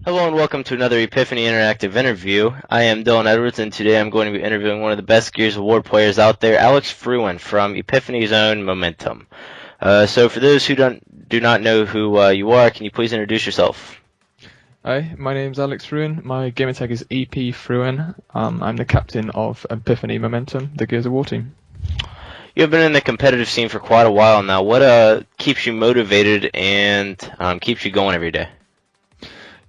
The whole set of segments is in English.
Hello and welcome to another Epiphany Interactive interview. I am Dillon Edwards, and today I'm going to be interviewing one of the best Gears of War players out there, Alex FrewN from Epiphany's own Momentum. So for those who do not know who you are, can you please introduce yourself? Hi, my name's Alex FrewN. My gamertag is EP FrewN. I'm the captain of Epiphany Momentum, the Gears of War team. You have been in the competitive scene for quite a while now. What keeps you motivated and keeps you going every day?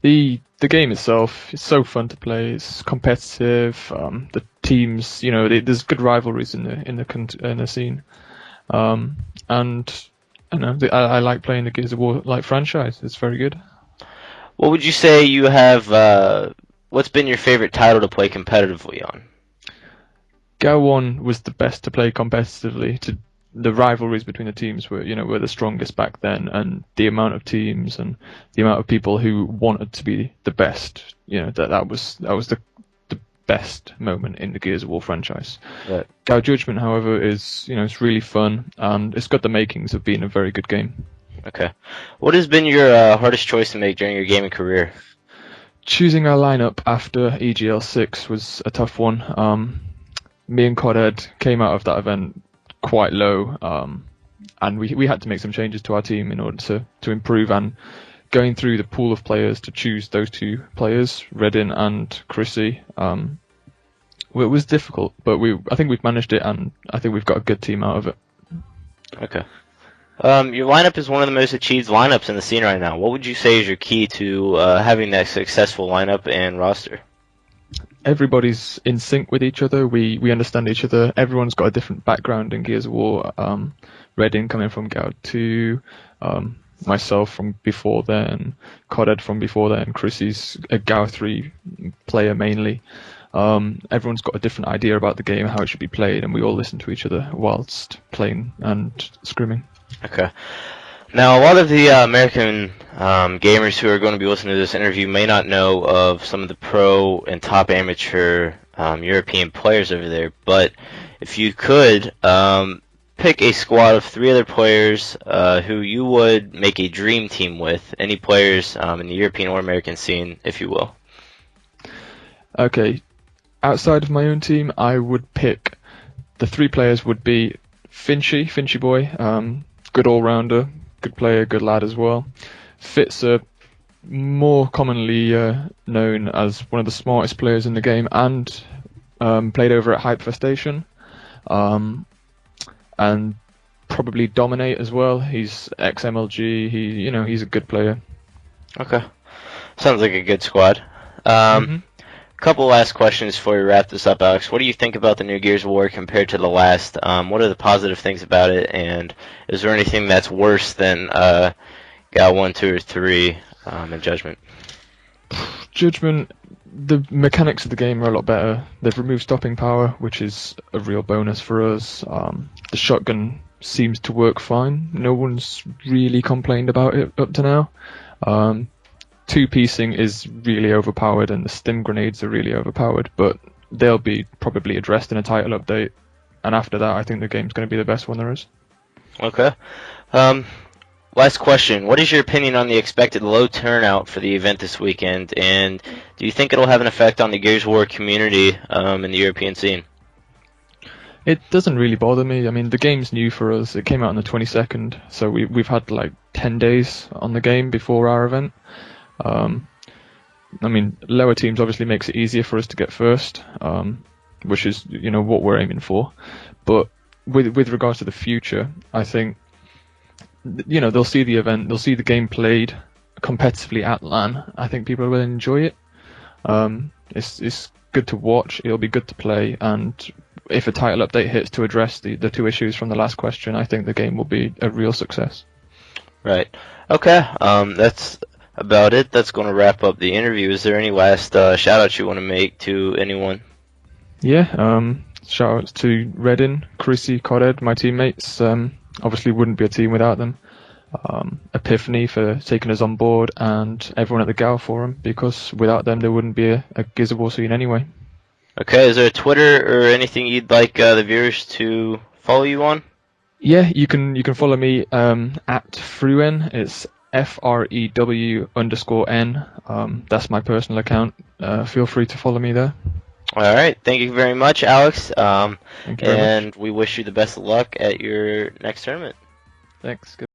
The game itself is so fun to play. It's competitive. The teams, there's good rivalries in the scene. And I like playing the Gears of War franchise. It's very good. What would you say you have? What's been your favorite title to play competitively on? GOW 1 was the best to play competitively. The rivalries between the teams were the strongest back then, and the amount of teams and the amount of people who wanted to be the best, that was the best moment in the Gears of War franchise. Right. GOW Judgment, however, is it's really fun, and it's got the makings of being a very good game. Okay. What has been your hardest choice to make during your gaming career? Choosing our lineup after EGL 6 was a tough one. Me and Codhead came out of that event quite low, and we had to make some changes to our team in order to improve, and going through the pool of players to choose those two players, Redin and Chrissy, it was difficult, but I think we've managed it, and I think we've got a good team out of it. Okay. Your lineup is one of the most achieved lineups in the scene right now. What would you say is your key to having that successful lineup and roster? Everybody's in sync with each other. We understand each other. Everyone's got a different background in Gears of War. Redin coming from GOW 2, myself from before then, Codhead from before then, Chrissy's a GOW 3 player mainly. Everyone's got a different idea about the game, how it should be played, and we all listen to each other whilst playing and scrimming. Okay. Now, a lot of the American gamers who are going to be listening to this interview may not know of some of the pro and top amateur European players over there, but if you could pick a squad of 3 other players who you would make a dream team with, any players in the European or American scene, if you will. Okay. Outside of my own team, I would pick the 3 players would be Finchy boy, good all-rounder, good player, good lad as well. Fitzer, more commonly known as one of the smartest players in the game, and played over at Hyperfestation, and probably Dominate as well. He's ex-MLG. He's a good player. Okay, sounds like a good squad. Couple last questions before we wrap this up, Alex. What do you think about the new Gears of War compared to the last? What are the positive things about it, and is there anything that's worse than GOW 1, 2, or 3 in Judgment? Judgment, the mechanics of the game are a lot better. They've removed stopping power, which is a real bonus for us. The shotgun seems to work fine. No one's really complained about it up to now. Two-piecing is really overpowered, and the stim grenades are really overpowered, but they'll be probably addressed in a title update, and after that I think the game's going to be the best one there is. Okay. Last question. What is your opinion on the expected low turnout for the event this weekend, and do you think it'll have an effect on the Gears of War community in the European scene? It doesn't really bother me. I mean, the game's new for us. It came out on the 22nd, so we've had like 10 days on the game before our event. I mean, lower teams obviously makes it easier for us to get first, which is what we're aiming for. But with regards to the future, I think they'll see the event, they'll see the game played competitively at LAN. I think people will enjoy it. It's good to watch. It'll be good to play, and if a title update hits to address the 2 issues from the last question, I think the game will be a real success. Right. Okay. That's about it. That's going to wrap up the interview. Is there any last shout-outs you want to make to anyone? Yeah, shout-outs to Redin, Chrissy, Codhead, my teammates. Obviously wouldn't be a team without them. Epiphany for taking us on board, and everyone at the GOW forum, because without them there wouldn't be a Gears of War scene anyway. Okay, is there a Twitter or anything you'd like the viewers to follow you on? Yeah, you can follow me at FrewN. It's FREW_N. That's my personal account. Feel free to follow me there. All right. Thank you very much, Alex. Thank you very much. And we wish you the best of luck at your next tournament. Thanks. Good.